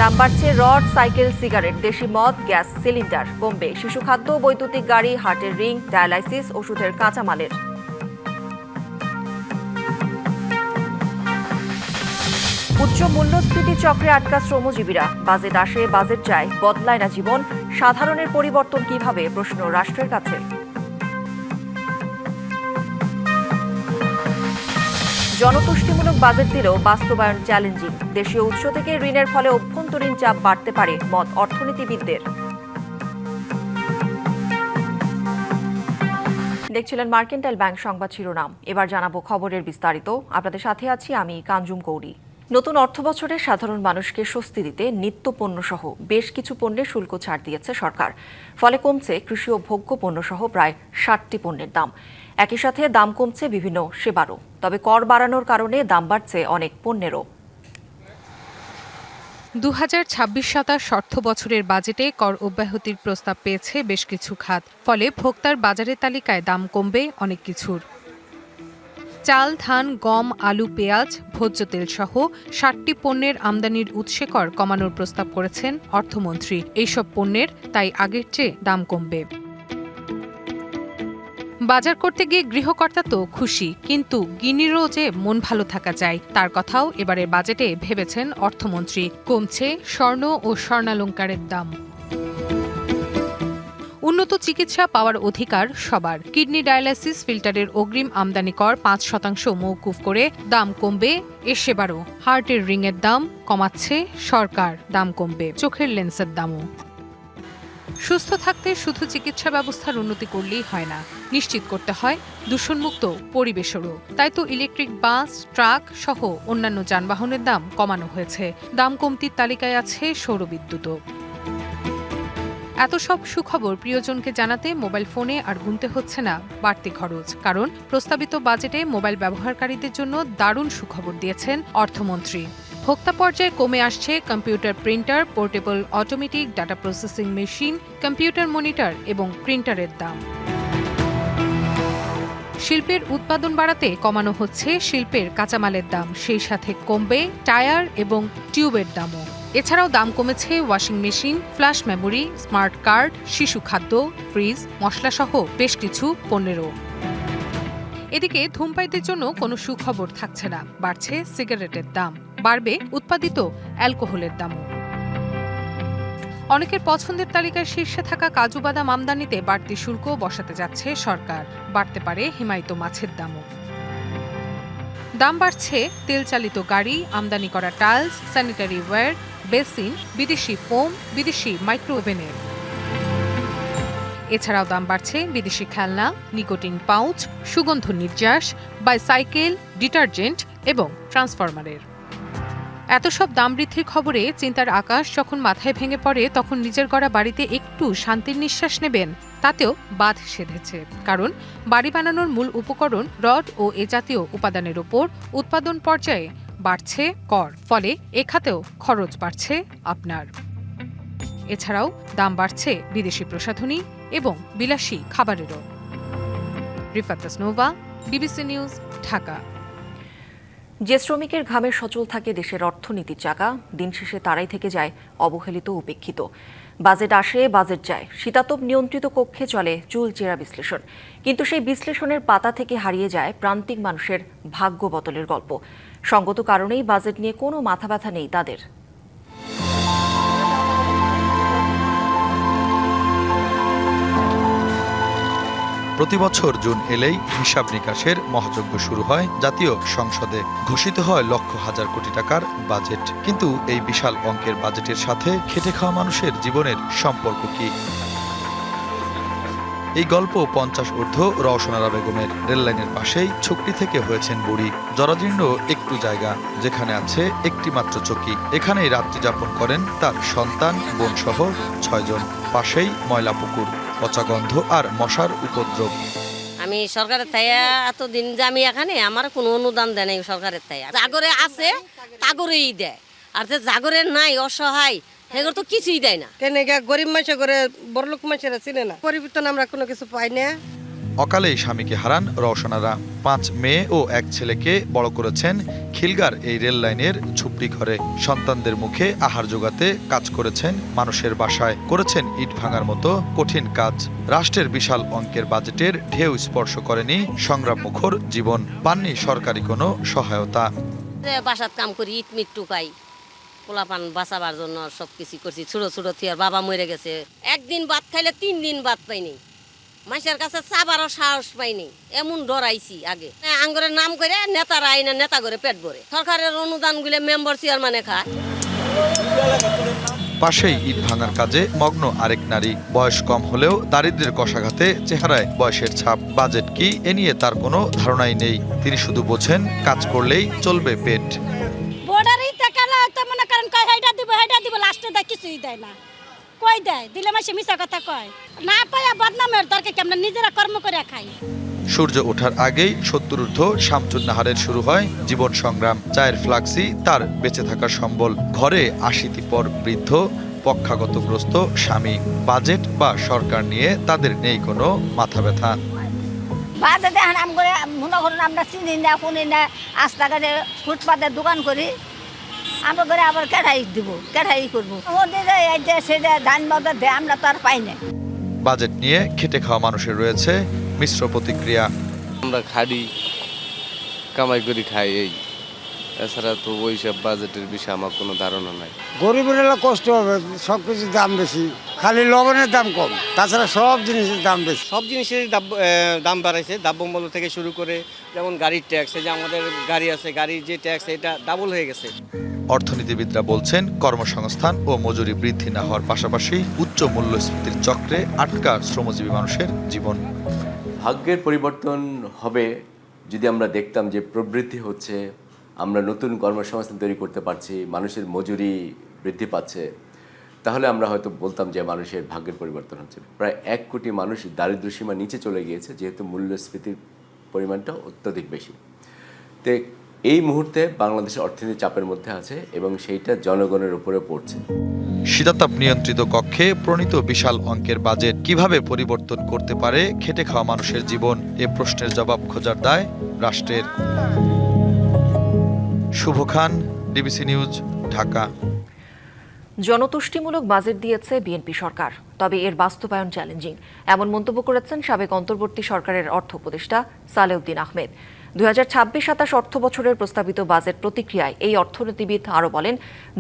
দাম বাড়ছে rod, cycle, cigarette, দেশি মদ, গ্যাস সিলিন্ডার কমবে শিশু খাদ্য, বৈদ্যুতিক গাড়ি, হার্টের রিং, ডায়ালাইসিস, ওষুধের কাঁচামালের। উচ্চ মূল্যস্ফীতি চক্রে আটকা শ্রমজীবীরা। বাজেট আসে, বাজেট যায়, বদলায় না জীবন। সাধারণের পরিবর্তন কিভাবে, প্রশ্ন রাষ্ট্রের কাছে। জনতুষ্টিমূলক বাজেট দিলেও বাস্তবায়ন চ্যালেঞ্জিং। দেশীয় উৎস থেকে ঋণের ফলে অভ্যন্তরীণ চাপ বাড়তে পারে, মত অর্থনীতিবিদদের। দেখছিলেন মার্কেন্টাইল ব্যাংক সংবাদ শিরোনাম। এবার জানাবো খবরের বিস্তারিত। আপনাদের সাথে আছি আমি কাঞ্জুম কৌরি। নতুন অর্থবছরে সাধারণ মানুষকে স্বস্তি দিতে নিত্য পণ্য সহ বেশ কিছু পণ্যের শুল্ক ছাড় দিয়েছে সরকার। ফলে কমছে কৃষি ও ভোগ্য পণ্য সহ প্রায় 60টি পণ্যের দাম। একই সাথে দাম কমছে বিভিন্ন সেবারও। তবে কর বাড়ানোর কারণে দাম বাড়ছে অনেক পণ্যেরও। ২০২৬-২৭ অর্থ বছরের বাজেটে কর অব্যাহতির প্রস্তাব পেয়েছে বেশ কিছু খাত। ফলে ভোক্তার বাজারের তালিকায় দাম কমবে অনেক কিছুর। চাল, ধান, গম, আলু, পেঁয়াজ, ভোজ্য তেল সহ 60টি পণ্যের আমদানির উৎসে কর কমানোর প্রস্তাব করেছেন অর্থমন্ত্রী। এইসব পণ্যের তাই আগের চেয়ে দাম কমবে। বাজার করতে গিয়ে গৃহকর্তা তো খুশি, কিন্তু গিনিরও যে মন ভালো থাকা চাই, তার কথাও এবারের বাজেটে ভেবেছেন অর্থমন্ত্রী। কমছে স্বর্ণ ও স্বর্ণালংকারের দাম। উন্নত চিকিৎসা পাওয়ার অধিকার সবার। কিডনি ডায়ালাইসিস ফিল্টারের অগ্রিম আমদানি কর ৫% মওকুফ করে দাম কমবে এ সেবারও। হার্টের রিংয়ের দাম কমাচ্ছে সরকার, দাম কমবে চোখের লেন্সের দামও। সুস্থ থাকতে শুধু চিকিৎসা ব্যবস্থার উন্নতি করলেই হয় না, নিশ্চিত করতে হয় দূষণমুক্ত পরিবেশেরও। তাই তো ইলেকট্রিক বাস, ট্রাক সহ অন্যান্য যানবাহনের দাম কমানো হয়েছে। দাম কমতির তালিকায় আছে সৌরবিদ্যুৎও। এত সব সুখবর প্রিয়জনকে জানাতে মোবাইল ফোনে আর গুনতে হচ্ছে না বাড়তি খরচ। কারণ প্রস্তাবিত বাজেটে মোবাইল ব্যবহারকারীদের জন্য দারুণ সুখবর দিয়েছেন অর্থমন্ত্রী। ভোক্তা পর্যায়ে কমে আসছে computer printer, portable automatic data processing machine, computer monitor এবং প্রিন্টারের দাম। শিল্পের উৎপাদন বাড়াতে কমানো হচ্ছে শিল্পের কাঁচামালের দাম। সেই সাথে কমবে টায়ার এবং টিউবের দামও। এছাড়াও দাম কমেছে washing machine, flash memory, smart card, শিশু খাদ্য, ফ্রিজ, মশলাসহ বেশ কিছু পণ্যেরও। এদিকে ধূমপায়ীদের জন্য কোনো সুখবর থাকছে না, বাড়ছে সিগারেটের দাম, বাড়বে উৎপাদিত অ্যালকোহলের দামও। অনেকের পছন্দের তালিকায় শীর্ষে থাকা কাজু বাদাম আমদানিতে বাড়তি শুল্ক বসাতে যাচ্ছে সরকার। বাড়তে পারে হিমায়িত মাছের দামও। দাম বাড়ছে তেল চালিত গাড়ি, আমদানি করা টাইলস, স্যানিটারি ওয়্যার, বেসিন, বিদেশি ফোম, বিদেশি মাইক্রোওভেনের। এছাড়াও দাম বাড়ছে বিদেশি খেলনা, নিকোটিন পাউচ, সুগন্ধ নির্যাস, বাইসাইকেল, ডিটারজেন্ট এবং ট্রান্সফরমারের। এত সব দাম বৃদ্ধির খবরে চিন্তার আকাশ যখন মাথায় ভেঙে পড়ে, তখন নিজের গড়া বাড়িতে একটু শান্তির নিঃশ্বাস নেবেন তাতেও বাধ সেধেছে। কারণ বাড়ি বানানোর মূল উপকরণ রড ও এ জাতীয় উপাদানের উপর উৎপাদন পর্যায়ে বাড়ছে কর। ফলে এ খাতেও খরচ বাড়ছে আপনার। এছাড়াও দাম বাড়ছে বিদেশি প্রসাধনী এবং বিলাসী খাবারেরও। Rifat Tasnova, BBC news, Dhaka. যে শ্রমিকের ঘামে সচল থাকে দেশের অর্থনীতির চাকা, দিন শেষে তারাই থেকে যায় অবহেলিত, উপেক্ষিত। বাজেট আসে, বাজেট যায়, শীতাতপ নিয়ন্ত্রিত কক্ষে চলে চুলচেরা বিশ্লেষণ। কিন্তু সেই বিশ্লেষণের পাতা থেকে হারিয়ে যায় প্রান্তিক মানুষের ভাগ্য বদলের গল্প। সঙ্গত কারণেই বাজেট নিয়ে কোনো মাথা ব্যথা নেই তাদের। প্রতিবছর জুন এলেই হিসাব নিকাশের মহাযজ্ঞ শুরু হয় জাতীয় সংসদে। ঘোষিত হয় লক্ষ হাজার কোটি টাকার বাজেট। কিন্তু এই বিশাল অঙ্কের বাজেটের সাথে খেটে খাওয়া মানুষের জীবনের সম্পর্ক কি? এই গল্প 50 ঊর্ধ্ব রওশনারা বেগমের। রেললাইনের পাশেই ছকটি থেকে হয়েছেন বুড়ি। জরাজীর্ণ একটু জায়গা, যেখানে আছে একটি মাত্র চকি। এখানেই রাত্রি যাপন করেন তার সন্তান, বোন সহ 6 জন। পাশেই ময়লা পুকুর, পচা গন্ধ আর মশার উপদ্রব। আমি সরকারের থাইয়া এতদিন যে আমি এখানে, আমার কোনো অনুদান দেয় নাই সরকারের থাইয়া। জাগরে আছে তাগরেই দেয়, আর যে জাগরের নাই অসহায় সেগুলো তো কিছুই দেয় না। কেন গরিব মানুষ করে বড়লোক মানুষেরা চিনে না, পরিবর্তন আমরা কোনো কিছু পাই না। অকালেই স্বামীকে হারান রওশনারা। 5 মেয়ে ও 1 ছেলেকে বড় করেছেন খিলগার এই রেল লাইনের ঝুপড়ি ঘরে। সন্তানদের মুখে আহার জোগাতে কাজ করেছেন মানুষের বাসায়, করেছেন ইট ভাঙার মতো কঠিন কাজ। রাষ্ট্রের বিশাল অঙ্কের বাজেটের ঢেউ স্পর্শ করেনি সংগ্রামমুখর জীবন, পাননি সরকারি কোনো সহায়তা। বাসাত কাম করি, ইট মিট টুকাই, পোলাপান বাঁচাবার জন্য সবকিছু করছি। ছোট ছোট থিয়ার বাবা মরে গেছে, একদিন ভাত খাইলে 3 দিন ভাত পাইনি, মানুষের কাছে চাবারও সাহস পাইনি, এমন ডরাইছি। আগে আঙ্গরের নাম করে নেতারা আইনা নেতা করে পেট ভরে, সরকারের অনুদান গুলো মেম্বার চেয়ারম্যানে খায়। পাশেই ইট ভাঙার কাজে মগ্ন আরেক নারী, বয়স কম হলেও দারিদ্র্যের কষাঘাতে চেহারায় বয়সের ছাপ। বাজেট কি এ নিয়ে তার কোনো ধারণাই নেই। তিনি শুধু বোঝেন কাজ করলেই চলবে পেট। বর্ডারই টাকালা তো মনে করেন কয় হেডা দিব লাস্টে দেয় কিছুই দেয় না, কই দেয় দিলে মাসে মিছা কথা কয়, না পায়া বদনামের দরকার কেমন নিজেরা কর্ম করে খাই। সূর্য ওঠার আগেই 70 শামসুন নাহারের শুরু হয় জীবন সংগ্রাম। চায়ের ফ্লাক্সি তার বেঁচে থাকার সম্বল। ঘরে 80 পর বৃদ্ধ, পক্ষাগতগ্রস্ত স্বামী। বাজেট বা সরকার নিয়ে তাদের নেই কোনো মাথা ব্যথা। বাজেট এখন মনে করুন আমরা চিনি না শুনি না, রাস্তাঘাটে ফুটপাতে দোকান করি, আমরা করে আবার কেঠাই দিব, কেঠাই করবো, সেটা ধান বাজার দেয়, আমরা তো আর পাই না। বাজেট নিয়ে খেটে খাওয়া মানুষের রয়েছে মিশ্র প্রতিক্রিয়া। আমরা খাড়ি কামাই করি খাই, এই এছাড়া তো ওইসব বাজেটের বিষয়ে আমার কোনো ধারণা নাই। গরিবের কষ্ট হবে, সব কিছুর দাম বেশি, খালি লবণের দাম কম, তাছাড়া সব জিনিসের দাম বেশি। সব জিনিসের দাম বাড়াইছে, দ্রব্যমূল্য থেকে শুরু করে, যেমন গাড়ির ট্যাক্স, যে আমাদের গাড়ি আছে, গাড়ির যে ট্যাক্স এটা ডাবল হয়ে গেছে। অর্থনীতিবিদরা বলছেন কর্মসংস্থান ও মজুরি বৃদ্ধি না হওয়ার পাশাপাশি উচ্চ মূল্যস্ফীতির চক্রে আটকা শ্রমজীবী মানুষের জীবন। ভাগ্যের পরিবর্তন হবে যদি আমরা দেখতাম যে প্রবৃদ্ধি হচ্ছে, আমরা নতুন কর্মসংস্থান তৈরি করতে পারছি, মানুষের মজুরি বৃদ্ধি পাচ্ছে, তাহলে আমরা হয়তো বলতাম যে মানুষের ভাগ্যের পরিবর্তন হচ্ছে। প্রায় 1 কোটি মানুষ দারিদ্র্যসীমার নিচে চলে গিয়েছে, যেহেতু মূল্যস্ফীতির পরিমাণটা অত্যধিক বেশি। তো এই মুহূর্তে বাংলাদেশের অর্থনীতি চাপের মধ্যে আছে এবং সেইটা জনগণের উপরে পড়ছে। শীতাতাপ নিয়ন্ত্রিত কক্ষে প্রণীত বিশাল অঙ্কের বাজেট কিভাবে পরিবর্তন করতে পারে খেটে খাওয়া মানুষের জীবন, এ প্রশ্নের জবাব খোঁজার দায় রাষ্ট্রের। শুভ খান, ডিবিসি নিউজ, ঢাকা। জনতুষ্টিমূলক বাজেট দিয়েছে বিএনপি সরকার, তবে এর বাস্তবায়ন চ্যালেঞ্জিং, এমন মন্তব্য করেছেন সাবেক অন্তর্বর্তী সরকারের অর্থ উপদেষ্টা সালেউদ্দিন আহমেদ। 2026-27 অর্থ বছরের প্রস্তাবিত বাজেট প্রতিক্রিয়ায় এই অর্থনীতিবিদ আরও বলেন,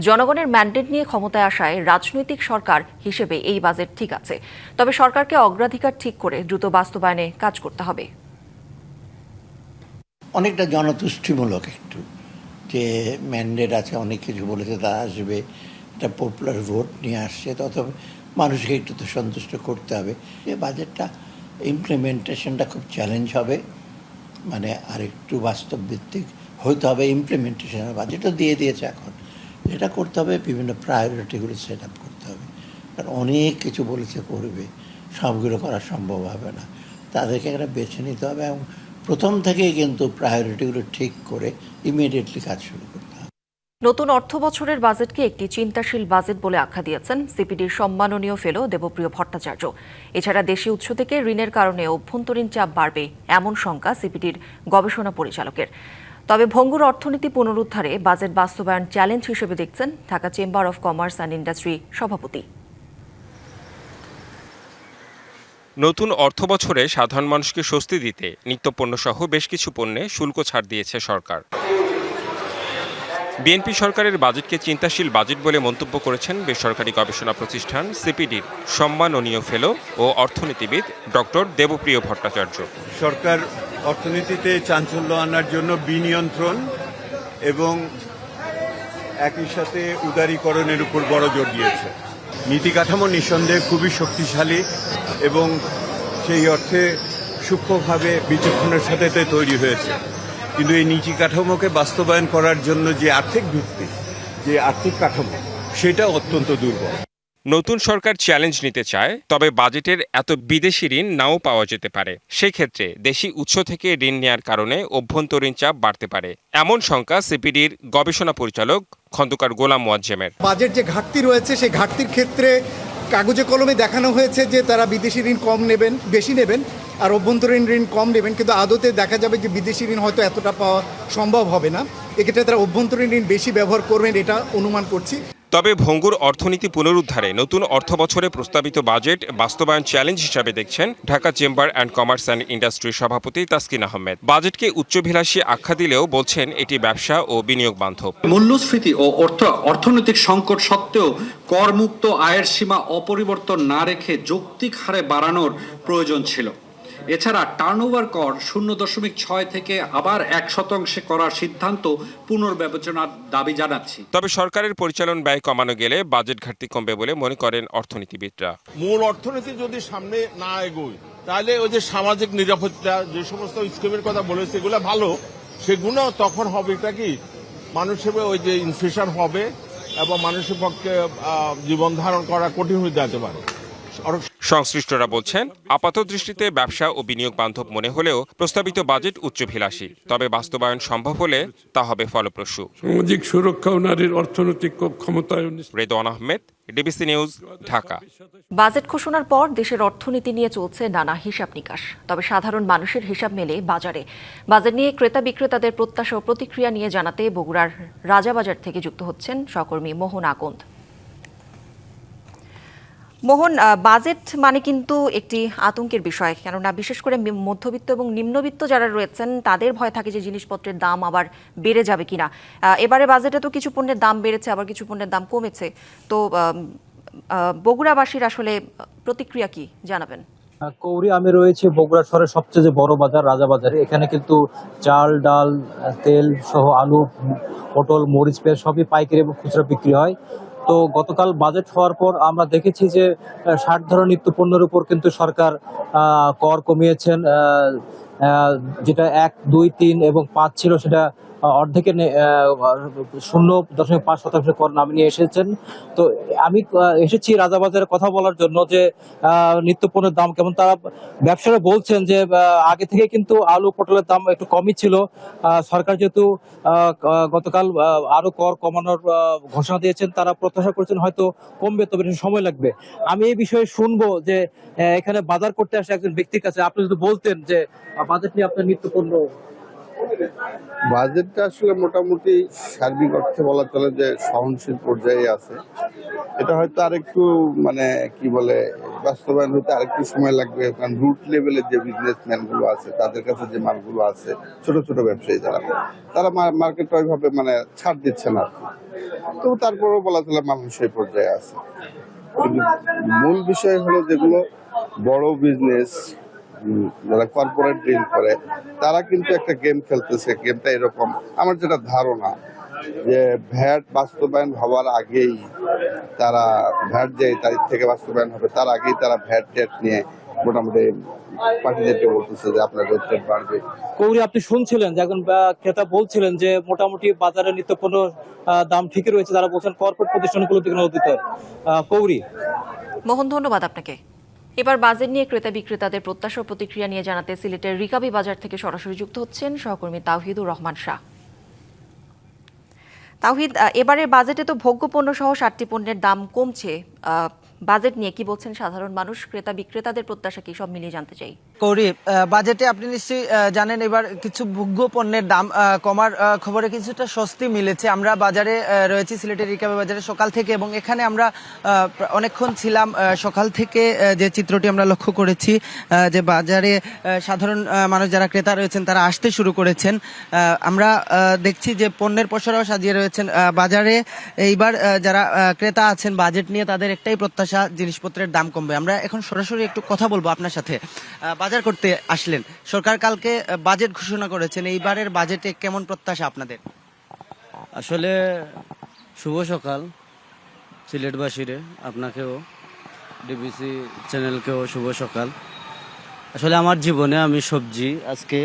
জনগণের ম্যান্ডেট নিয়ে ক্ষমতায় আসায় রাজনৈতিক সরকার হিসেবে এই বাজেট ঠিক আছে, তবে সরকারকে অগ্রাধিকার ঠিক করে দ্রুত বাস্তবায়নে কাজ করতে হবে। অনেকটা জনতুষ্টিমূলক একটু, যে ম্যান্ডেট আছে, অনেক কিছু বলেছে, তা আসবে, একটা পপুলার ভোট নিয়ে আসছে, তত মানুষকে একটু তো সন্তুষ্ট করতে হবে। এই বাজেটটা ইমপ্লিমেন্টেশনটা খুব চ্যালেঞ্জ হবে, মানে আরেকটু বাস্তবভিত্তিক হইতে হবে। ইমপ্লিমেন্টেশনের বাজেটও দিয়ে দিয়েছে, এখন এটা করতে হবে, বিভিন্ন প্রায়োরিটিগুলো সেট আপ করতে হবে, কারণ অনেক কিছু বলেছে করবে, সবগুলো করা সম্ভব হবে না, তাদেরকে একটা বেছে নিতে হবে এবং প্রথম থেকেই কিন্তু প্রায়োরিটিগুলো ঠিক করে ইমিডিয়েটলি কাজ শুরু করতে হবে। নতুন অর্থ বছরের বাজেটকে একটি চিন্তাশীল বাজেট বলে আখ্যা দিয়েছেন সিপিডির সম্মাননীয় ফেলো দেবপ্রিয় ভট্টাচার্য। এছাড়া দেশি উৎস থেকে ঋণের কারণে অভ্যন্তরীণ চাপ বাড়বে এমন শঙ্কা সিপিডির গবেষণা পরিচালকের। তবে ভঙ্গুর অর্থনীতি পুনরুদ্ধারে বাজেট বাস্তবায়ন চ্যালেঞ্জ হিসেবে দেখছেন Dhaka chamber of commerce and industry সভাপতি। নতুন অর্থবছরে সাধারণ মানুষকে স্বস্তি দিতে নিত্যপণ্যসহ বেশ কিছু পণ্যে শুল্ক ছাড় দিয়েছে সরকার। বিএনপি সরকারের বাজেটকে চিন্তাশীল বাজেট বলে মন্তব্য করেছেন বেসরকারি গবেষণা প্রতিষ্ঠান সিপিডির সম্মাননীয় ফেলো ও অর্থনীতিবিদ ডক্টর দেবপ্রিয় ভট্টাচার্য। সরকার অর্থনীতিতে চাঞ্চল্য আনার জন্য বিনিয়ন্ত্রণ এবং একই সাথে উদারীকরণের উপর বড় জোর দিয়েছে। নীতি কাঠামো নিঃসন্দেহে খুবই শক্তিশালী এবং সেই অর্থে সূক্ষ্মভাবে বিচক্ষণের সাথে তৈরি হয়েছে, কিন্তু এই নীতি কাঠামোকে বাস্তবায়ন করার জন্য যে আর্থিক ভিত্তি, যে আর্থিক কাঠামো, সেটা অত্যন্ত দুর্বল। নতুন সরকার চ্যালেঞ্জ নিতে চায়, তবে বাজেটের এত বিদেশি ঋণ নাও পাওয়া যেতে পারে। সেই ক্ষেত্রে দেশি উৎস থেকে ঋণ নেওয়ার কারণে অভ্যন্তরীণ চাপ বাড়তে পারে এমন শঙ্কা সিপিডির গবেষণা পরিচালক খন্দকার গোলাম মোয়াজ্জেমের। বাজেট যে ঘাটতি রয়েছে, সেই ঘাটতির ক্ষেত্রে কাগজে কলমে দেখানো হয়েছে যে তারা বিদেশি ঋণ কম নেবেন, বেশি নেবেন, আর অভ্যন্তরীণ ঋণ কম নেবেন, কিন্তু আদতে দেখা যাবে যে বিদেশি ঋণ হয়তো এতটা পাওয়া সম্ভব হবে না। এক্ষেত্রে তারা অভ্যন্তরীণ ঋণ বেশি ব্যবহার করবেন, এটা অনুমান করছি। তবে ভঙ্গুর অর্থনীতি পুনরুদ্ধারে নতুন অর্থবছরে প্রস্তাবিত বাজেট বাস্তবায়ন চ্যালেঞ্জ হিসাবে দেখছেন Dhaka chamber and commerce and ইন্ডাস্ট্রির সভাপতি তাসকিন আহমেদ। বাজেটকে উচ্চভিলাষী আখ্যা দিলেও বলছেন এটি ব্যবসা ও বিনিয়োগ বান্ধব। মূল্যস্ফীতি ও অর্থনৈতিক সংকট সত্ত্বেও করমুক্ত আয়ের সীমা অপরিবর্তন না রেখে যৌক্তিক হারে বাড়ানোর প্রয়োজন ছিল। এছাড়া টার্নওভার কর 0.6 থেকে আবার 1% করার সিদ্ধান্ত পুনর্বিবেচনার দাবি জানাচ্ছি। তবে সরকারের পরিচালন ব্যয় কমানো গেলে বাজেট ঘাটতি কমবে বলে মনে করেন অর্থনীতিবিদরা। মূল অর্থনীতি যদি সামনে না এগোয় তাহলে ওই যে সামাজিক নিরাপত্তা যে সমস্ত স্কিমের কথা বলেছে এগুলো ভালো, সেগুলো তখন হবে এটা কি মানুষের ওই যে ইনফ্লেশন হবে এবং মানুষের পক্ষে জীবন ধারণ করা কঠিন হয়ে যেতে পারে। সংশ্লিষ্টরা বলছেন আপাত দৃষ্টিতে ব্যবসা ও বিনিয়োগ বান্ধব মনে হলেও প্রস্তাবিত বাজেট উচ্চভিলাষী, তবে বাস্তবায়ন সম্ভব হলে তা হবে ফলপ্রসূ। সামাজিক সুরক্ষা ও নারীর অর্থনৈতিক ক্ষমতায়ন। Redwan Ahmed, DBC news, Dhaka. Budget ঘোষণার পর দেশের অর্থনীতি নিয়ে চলছে নানা হিসাব নিকাশ, তবে সাধারণ মানুষের হিসাব মেলে বাজারে। বাজেট নিয়ে ক্রেতা বিক্রেতাদের প্রত্যাশা ও প্রতিক্রিয়া নিয়ে জানাতে বগুড়ার রাজাবাজার থেকে যুক্ত হচ্ছেন সহকর্মী মোহন আকন্দ। মোহন, বাজেট মানে কিন্তু একটি আতঙ্কের বিষয়, কেননা বিশেষ করে মধ্যবিত্ত এবং নিম্নবিত্ত যারা রয়েছেন তাদের ভয় থাকে যে জিনিসপত্রের দাম আবার বেড়ে যাবে কিনা। এবারে বাজেটে তো কিছু পণ্যের দাম বেড়েছে, আবার কিছু পণ্যের দাম কমেছে, তো বগুড়াবাসীর আসলে প্রতিক্রিয়া কি জানাবেন? কৌরি, আমি রয়েছে বগুড়া শহরের সবচেয়ে যে বড় বাজার রাজাবাজারে। এখানে কিন্তু চাল, ডাল, তেল সহ আলু, পটল, মরিচ, পেঁয়াজ সবই পাইকারি এবং খুচরা বিক্রি হয়। তো গতকাল বাজেট হওয়ার পর আমরা দেখেছি যে 60 ধরনের নিত্য পণ্যের উপর কিন্তু সরকার কর কমিয়েছেন। যেটা 1, 2, 3 এবং 5 ছিল সেটা অর্ধেকের 0.5% কর নামিয়ে নিয়ে এসেছেন। তো আমি এসেছি রাজাবাজারে কথা বলার জন্য যে নিত্য পণ্যের দাম কেমন। তারা ব্যবসায়ীরা বলছেন যে আগে থেকে কিন্তু আলু পটলের দাম একটু কমই ছিল। সরকার যেহেতু গতকাল আরো কর কমানোর ঘোষণা দিয়েছেন, তারা প্রত্যাশা করছেন হয়তো কমবে, তবে সময় লাগবে। আমি এই বিষয়ে শুনবো যে এখানে বাজার করতে আসে একজন ব্যক্তির কাছে। আপনি যদি বলতেন যে বাজেট নিয়ে আপনার নিত্য পণ্য। বাজেটটা আসলে মোটামুটি সার্বিক অর্থে বলা চলে যে সহনশীল পর্যায়ে আছে। এটা হয়তো আরেকটু মানে কি বলে বাস্তবায়ন হতে আরেকটু সময় লাগবে, কারণ রুট লেভেলের যে বিজনেসম্যান গুলো আছে তাদের কাছে যে মালগুলো আছে, ছোট ছোট ব্যবসায়ী যারা, তারা মার্কেটটা ওইভাবে মানে ছাড় দিচ্ছে না। তো তারপরেও বলা চলে মানুষ সেই পর্যায়ে আছে। কিন্তু মূল বিষয় হলো যেগুলো বড় বিজনেস, যারা কর্পোরেট ডিল করে, তারা কিন্তু একটা গেম খেলতেছে। গেমটা এরকম, আমার যেটা ধারণা যে ভ্যাট বাস্তবায়ন হওয়ার আগেই তারা, ভ্যাট যে তারিখ থেকে বাস্তবায়ন হবে তার আগেই তারা ভ্যাট ট্যাট নিয়ে মোটামুটি পার্টিদেরকে বলতেছে যে আপনার রেট বাড়বে। কৌরি, আপনি শুনছিলেন যে একজন ক্রেতা বলছিলেন যে মোটামুটি বাজারে নিত্য পণ্য দাম ঠিকই রয়েছে, তারা বলছেন কর্পোরেট প্রতিষ্ঠানগুলো থেকে নদিত। কৌরি, মোহন, ধন্যবাদ আপনাকে। এবার বাজেট নিয়ে ক্রেতা বিক্রেতাদের প্রত্যাশা ও প্রতিক্রিয়া নিয়ে জানাতে সিলেটের রিকাবি বাজার থেকে সরাসরি যুক্ত হচ্ছেন সহকর্মী তাওহিদুর রহমান শাহ। তাওহিদ, এবারের বাজেটে তো ভোগ্য পণ্য সহ 60টি পণ্যের দাম কমছে। বাজেট নিয়ে কি বলছেন সাধারণ মানুষ, ক্রেতা বিক্রেতাদের প্রত্যাশা কি, সব মিলিয়ে জানতে চাই। কৌরি, বাজেটে আপনি নিশ্চয়ই জানেন এবার কিছু ভোগ্য পণ্যের দাম কমার খবরে কিছুটা স্বস্তি মিলেছে। আমরা বাজারে রয়েছি, সিলেটের রিকাবি বাজারে সকাল থেকে, এবং এখানে আমরা অনেকক্ষণ ছিলাম। সকাল থেকে যে চিত্রটি আমরা লক্ষ্য করেছি যে বাজারে সাধারণ মানুষ যারা ক্রেতা রয়েছেন তারা আসতে শুরু করেছেন। আমরা দেখছি যে পণ্যের পসরাও সাজিয়ে রয়েছেন বাজারে। এইবার যারা ক্রেতা আছেন বাজেট নিয়ে তাদের একটাই প্রত্যাশা, জিনিসপত্রের দাম কমবে। আমরা এখন সরাসরি একটু কথা বলবো আপনার সাথে। বাজার করতে আসলেন, সরকার কালকে বাজেট ঘোষণা করেছেন, এইবারের বাজেটে কেমন প্রত্যাশা আপনাদের? আসলে শুভ সকাল সিলেটবাসীরে, আপনাকেও ডিবিসি চ্যানেলকেও শুভ সকাল। আসলে আমার জীবনে আমি সবজি আজকে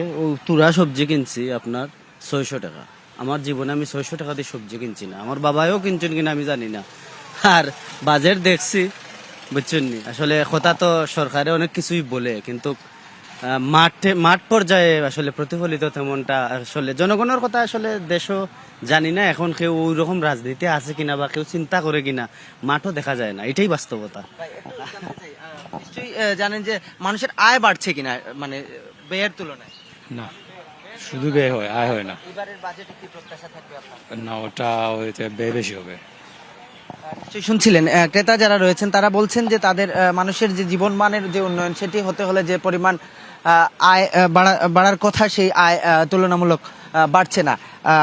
তুরা সবজি কিনছি আপনার 600 টাকা। আমার জীবনে আমি 600 টাকা দিয়ে সবজি কিনছি না, আমার বাবাও কিনছেন কিনা আমি জানি না। আর বাজেট দেখছি, বুঝছেন নি, আসলে কথা তো সরকারে অনেক কিছুই বলে, কিন্তু মাঠ পর্যায়ে আসলে প্রতিফলিত তেমনটা আসলে জনগণের কথা আসলে দেশও জানি না এখন কেউ ওই রকম রাজনীতি আছে কিনা বা কেউ চিন্তা করে কিনা, মাঠও দেখা যায় না, এটাই বাস্তবতা। নিশ্চয়ই জানেন যে মানুষের আয় বাড়ছে কিনা মানে ব্যয়ের তুলনায়? না, শুধু ব্যয় হয়, আয় হয় না। এবারের বাজেটে কি প্রত্যাশা থাকবে আপনার? না, ওটা হয়তো ব্যয় বেশি হবে। শুনছিলেন ক্রেতা যারা রয়েছেন তারা বলছেন যে তাদের মানুষের যে জীবনমানের যে উন্নয়ন সেটি হতে হলে যে পরিমাণ আয় বাড়ার কথা সেই আয় তুলনামূলক বাড়ছে না।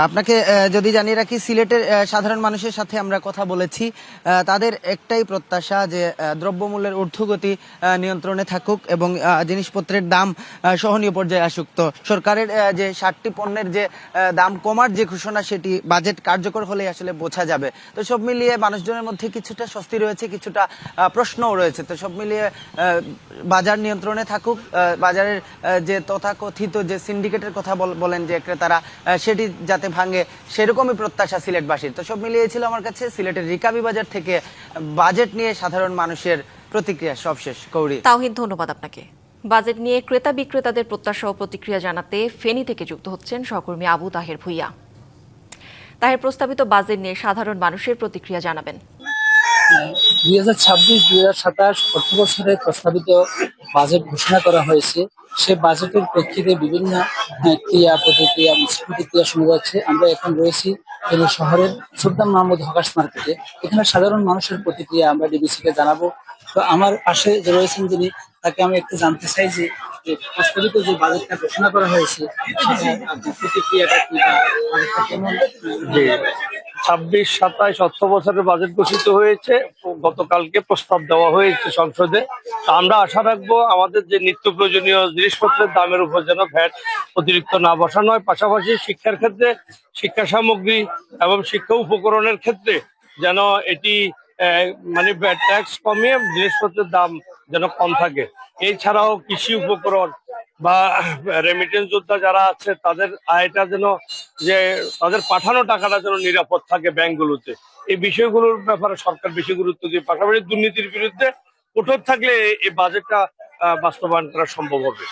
আপনাকে যদি জানিয়ে রাখি, সিলেটের সাধারণ মানুষের সাথে আমরা কথা বলেছি, তাদের একটাই প্রত্যাশা যে দ্রব্যমূল্যের ঊর্ধ্বগতি নিয়ন্ত্রণে থাকুক এবং জিনিসপত্রের দাম সহনীয় পর্যায়ে আসুক। তো সরকারের যে 60টি পণ্যের যে দাম কমার যে ঘোষণা সেটি বাজেট কার্যকর হলেই আসলে বোঝা যাবে। তো সব মিলিয়ে মানুষজনের মধ্যে কিছুটা স্বস্তি রয়েছে, কিছুটা প্রশ্নও রয়েছে। তো সব মিলিয়ে বাজার নিয়ন্ত্রণে থাকুক, বাজারের যে তথাকথিত যে সিন্ডিকেটের কথা বলেন যে ক্রেতারা, সেটি যাতে ভাঙে সেরকমই প্রত্যাশা সিলেটবাসীর। তো সব মিলিয়ে ছিল আমার কাছে সিলেটের রিকাবি বাজার থেকে বাজেট নিয়ে সাধারণ মানুষের প্রতিক্রিয়া। সবশেষ কৌরি। তাওহিদ, ধন্যবাদ আপনাকে। বাজেট নিয়ে ক্রেতা বিক্রেতাদের প্রত্যাশা ও প্রতিক্রিয়া জানাতে ফেনী থেকে যুক্ত হচ্ছেন সহকর্মী আবু তাহের ভুইয়া। তাহের, প্রস্তাবিত বাজেট নিয়ে সাধারণ মানুষের প্রতিক্রিয়া জানাবেন। 2026-2027 অর্থবছরে প্রস্তাবিত বাজেট ঘোষণা করা হয়েছে। সে বাজেটের প্রেক্ষিতে বিভিন্ন ক্রিয়া প্রতিক্রিয়া প্রতিক্রিয়া শোনা যাচ্ছে। আমরা এখন রয়েছি ফেনী শহরের সুলতান মাহমুদ হকার্স মার্কেটে। এখানে সাধারণ মানুষের প্রতিক্রিয়া আমরা ডিবিসিকে জানাবো। তো আমার পাশে যে রয়েছেন যিনি, তাকে আমি একটু জানতে চাই যে প্রস্তাবিত যে বাজেটটা ঘোষণা করা হয়েছে প্রতিক্রিয়াটা কি, বাজেটটা কেমন? 26-27 অর্থ বছরের বাজেট ঘোষিত হয়েছে, গতকালকে প্রস্তাব দেওয়া হয়েছে সংসদে। আমরা আশা রাখবো আমাদের যে নিত্য প্রয়োজনীয় জিনিসপত্রের দামের উপর যেন ভ্যাট অতিরিক্ত না বসানো হয়, পাশাপাশি শিক্ষার ক্ষেত্রে শিক্ষা সামগ্রী এবং শিক্ষা উপকরণের ক্ষেত্রে যেন এটি মানে ভ্যাট ট্যাক্স কমিয়ে জিনিসপত্রের দাম যেন কম থাকে। এছাড়াও কৃষি উপকরণ বা রেমিটেন্স যোদ্ধা যারা আছে তাদের আয়টা যেন, যে তাদের পাঠানো টাকাটা যেন নিরাপদ থাকে ব্যাংকগুলোতে, এই বিষয়গুলোর ব্যাপারে সরকার বেশি গুরুত্ব দিয়ে, পাশাপাশি দুর্নীতির বিরুদ্ধে কঠোর থাকলে এই বাজেটটা বাস্তবায়ন করা সম্ভব হবে।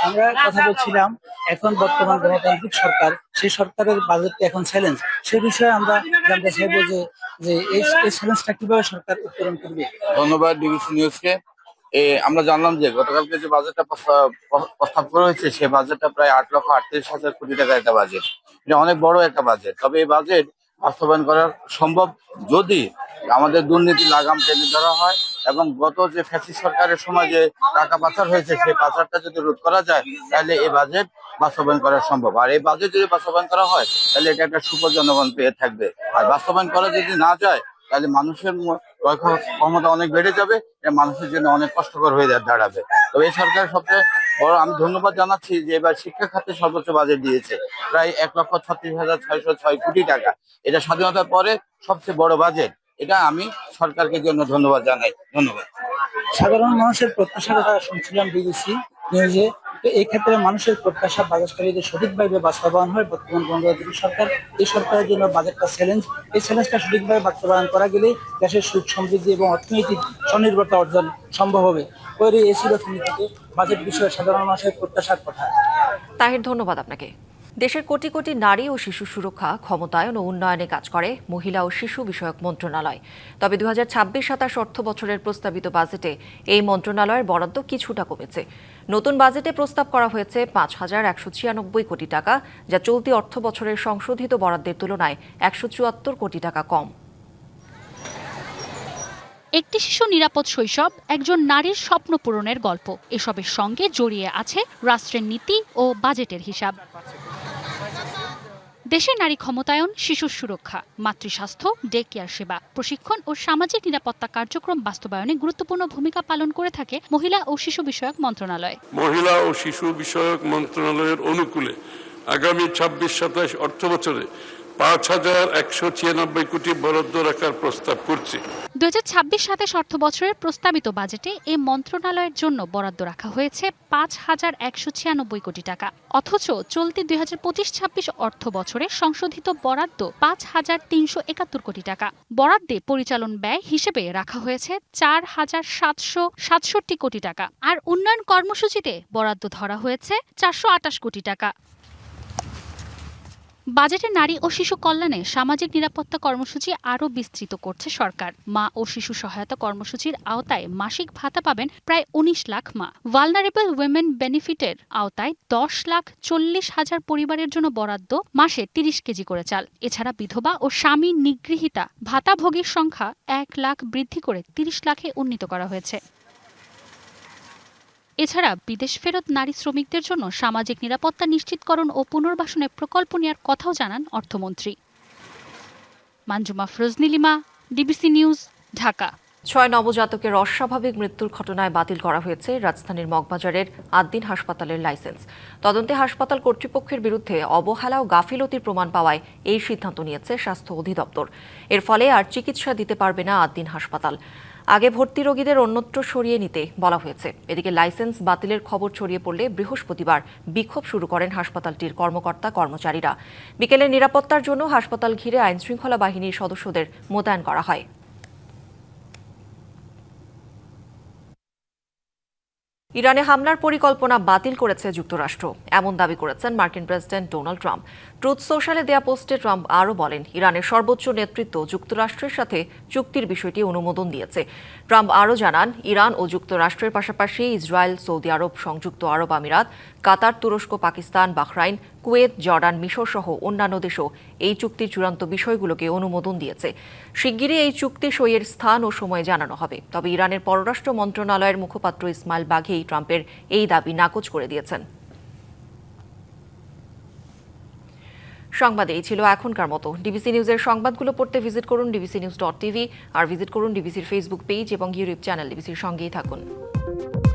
আমরা কথা বলছিলাম এখন বর্তমান গণতান্ত্রিক সরকার, সেই সরকারের বাজেটটা এখন চ্যালেঞ্জ, সে বিষয়ে আমরা জানতে চাইবো যে এই চ্যালেঞ্জটা কিভাবে সরকার উত্তরণ করবে। ধন্যবাদ ডিবিসি নিউজকে। আমরা জানলাম যে গতকালকে যে বাজেটটা প্রস্তাব করা হয়েছে সে বাজেটটা প্রায় 8,38,000 কোটি টাকার একটা বাজেট। এটা অনেক বড় একটা বাজেট। তবে এই বাজেট বাস্তবায়ন করা সম্ভব যদি আমাদের দুর্নীতি লাগাম টেনে ধরা হয় এবং গত যে ফ্যাসিস্ট সরকারের সময় যে টাকা পাচার হয়েছে সেই পাচারটা যদি রোধ করা যায় তাহলে এই বাজেট বাস্তবায়ন করা সম্ভব। আর এই বাজেট যদি বাস্তবায়ন করা হয় তাহলে এটা একটা সুফল জনগণ পেয়ে থাকবে। আর বাস্তবায়ন করা যদি না যায় তাহলে মানুষের ক্রয় ক্ষমতা অনেক বেড়ে যাবে, এটা মানুষের জন্য অনেক কষ্টকর হয়ে দাঁড়াবে। তবে এই সরকারের সবচেয়ে বড় আমি ধন্যবাদ জানাচ্ছি যে এবার শিক্ষা খাতে সর্বোচ্চ বাজেট দিয়েছে, প্রায় 1,36,606 কোটি টাকা। এটা স্বাধীনতার পরে সবচেয়ে বড় বাজেট। এটা আমি সরকারকে জন্য ধন্যবাদ জানাই। ধন্যবাদ। সাধারণ মানুষের প্রত্যাশার কথা শুনছিলাম ডিবিসি নিউজে। তো এই ক্ষেত্রে মানুষের প্রত্যাশা বাজেটটা যদি সঠিকভাবে বাস্তবায়ন হয়, বর্তমান গণতান্ত্রিক সরকার, এই সরকারের জন্য বাজেটটা চ্যালেঞ্জ। এই চ্যালেঞ্জটা সঠিকভাবে বাস্তবায়ন করা গেলে দেশের সুখ সমৃদ্ধি এবং অর্থনৈতিক স্বনির্ভরতা অর্জন সম্ভব হবে। এই ছিল ফেনী থেকে বাজেট বিষয়ে সাধারণ মানুষের প্রত্যাশার কথা। তাহের, ধন্যবাদ আপনাকে। দেশের কোটি কোটি নারী ও শিশু সুরক্ষা, ক্ষমতায়ন ও উন্নয়নে কাজ করে মহিলা ও শিশু বিষয়ক মন্ত্রণালয়। তবে 2026-27 অর্থ বছরের প্রস্তাবিত বাজেটে এই মন্ত্রণালয়ের বরাদ্দ কিছুটা কমেছে। নতুন বাজেটে প্রস্তাব করা হয়েছে 5,196 কোটি টাকা, যা চলতি অর্থ বছরের সংশোধিত বরাদ্দের তুলনায় 174 কোটি টাকা কম। একটি শিশু নিরাপদ শৈশব একজন নারীর স্বপ্ন পূরণের গল্প। এসবের সঙ্গে জড়িয়ে আছে রাষ্ট্রের নীতি ও বাজেটের হিসাব। দেশের নারী ক্ষমতায়ন, শিশু সুরক্ষা, মাতৃস্বাস্থ্য, ডে কেয়ার সেবা, প্রশিক্ষণ ও সামাজিক নিরাপত্তা কার্যক্রম বাস্তবায়নে গুরুত্বপূর্ণ ভূমিকা পালন করে থাকে মহিলা ও শিশু বিষয়ক মন্ত্রণালয়। মহিলা ও শিশু বিষয়ক মন্ত্রণালয়ের অনুকূলে আগামী 26-27 অর্থ বছরে 5,196 কোটি বরাদ্দ রাখার প্রস্তাব করছে। 2026-27 অর্থ বছরের প্রস্তাবিত বাজেটে এই মন্ত্রণালয়ের জন্য বরাদ্দ রাখা হয়েছে 5,196 কোটি টাকা। অথচ চলতি 2025-26 অর্থ বছরে সংশোধিত বরাদ্দ 5,371 কোটি টাকা। বরাদ্দে পরিচালন ব্যয় হিসেবে রাখা হয়েছে 4,767 কোটি টাকা। আর উন্নয়ন কর্মসূচিতে বরাদ্দ ধরা হয়েছে 428 কোটি টাকা। বাজেটে নারী ও শিশু কল্যাণে সামাজিক নিরাপত্তা কর্মসূচি আরও বিস্তৃত করছে সরকার। মা ও শিশু সহায়তা কর্মসূচির আওতায় মাসিক ভাতা পাবেন প্রায় ১৯ লাখ মা। ভালনারেবল উইমেন বেনিফিটের আওতায় ১০,৪০,০০০ পরিবারের জন্য বরাদ্দ মাসে ৩০ কেজি করে চাল। এছাড়া বিধবা ও স্বামী নিগৃহীতা ভাতাভোগীর সংখ্যা ১ লাখ বৃদ্ধি করে ৩০ লাখে উন্নীত করা হয়েছে। এছাড়া বিদেশ ফেরত নারী শ্রমিকদের জন্য সামাজিক নিরাপত্তা নিশ্চিতকরণ ও পুনর্বাসনের প্রকল্প নেওয়ার কথাও জানান অর্থমন্ত্রী। Manjuma Firoz Nilima, DBC news, Dhaka. ৬ নবজাতকের অস্বাভাবিক মৃত্যুর ঘটনায় বাতিল করা হয়েছে রাজধানীর মগবাজারের আদ্দিন হাসপাতালের লাইসেন্স। তদন্তে হাসপাতাল কর্তৃপক্ষের বিরুদ্ধে অবহেলা ও গাফিলতির প্রমাণ পাওয়ায় এই সিদ্ধান্ত নিয়েছে স্বাস্থ্য অধিদপ্তর। এর ফলে আর চিকিৎসা দিতে পারবে না আদ্দিন হাসপাতাল। আগে ভর্তি রোগীদের অন্যত্র সরিয়ে নিতে বলা হয়েছে। এদিকে লাইসেন্স বাতিলের খবর ছড়িয়ে পড়লে বৃহস্পতিবার বিক্ষোভ শুরু করেন হাসপাতালটির কর্মকর্তা কর্মচারীরা। বিকেলে নিরাপত্তার জন্য হাসপাতাল ঘিরে আইনশৃঙ্খলা বাহিনীর সদস্যদের মোতায়েন করা হয়। ইরানে হামলার পরিকল্পনা বাতিল করেছে যুক্তরাষ্ট্র, এমন দাবি করেছেন মার্কিন প্রেসিডেন্ট ডোনাল্ড ট্রাম্প। ট্রুথ সোশ্যালে দেয়া পোস্টে ট্রাম্প আরও বলেন, ইরানের সর্বোচ্চ নেতৃত্ব যুক্তরাষ্ট্রের সাথে চুক্তির বিষয়টি অনুমোদন দিয়েছে। ট্রাম্প আরও জানান, ইরান ও যুক্তরাষ্ট্রের পাশাপাশি ইসরায়েল, সৌদি আরব, সংযুক্ত আরব আমিরাত, কাতার, তুরস্ক, পাকিস্তান, বাহরাইন, কুয়েত, জর্ডান, মিশর সহ অন্যান্য দেশও এই চুক্তির চূড়ান্ত বিষয়গুলোকে অনুমোদন দিয়েছে। শিগগিরই এই চুক্তি সইয়ের স্থান ও সময় জানানো হবে। তবে ইরানের পররাষ্ট্র মন্ত্রণালয়ের মুখপাত্র ইসমাইল বাঘেই ট্রাম্পের এই দাবি নাকচ করে দিয়েছেন। সংবাদ এই ছিল এখনকার মতো। ডিবিসি নিউজের সংবাদগুলো পড়তে ভিজিট করুন dbcnews.tv আর ভিজিট করুন ডিবিসির ফেসবুক পেজ এবং ইউটিউব চ্যানেল। ডিবিসির সঙ্গেই থাকুন।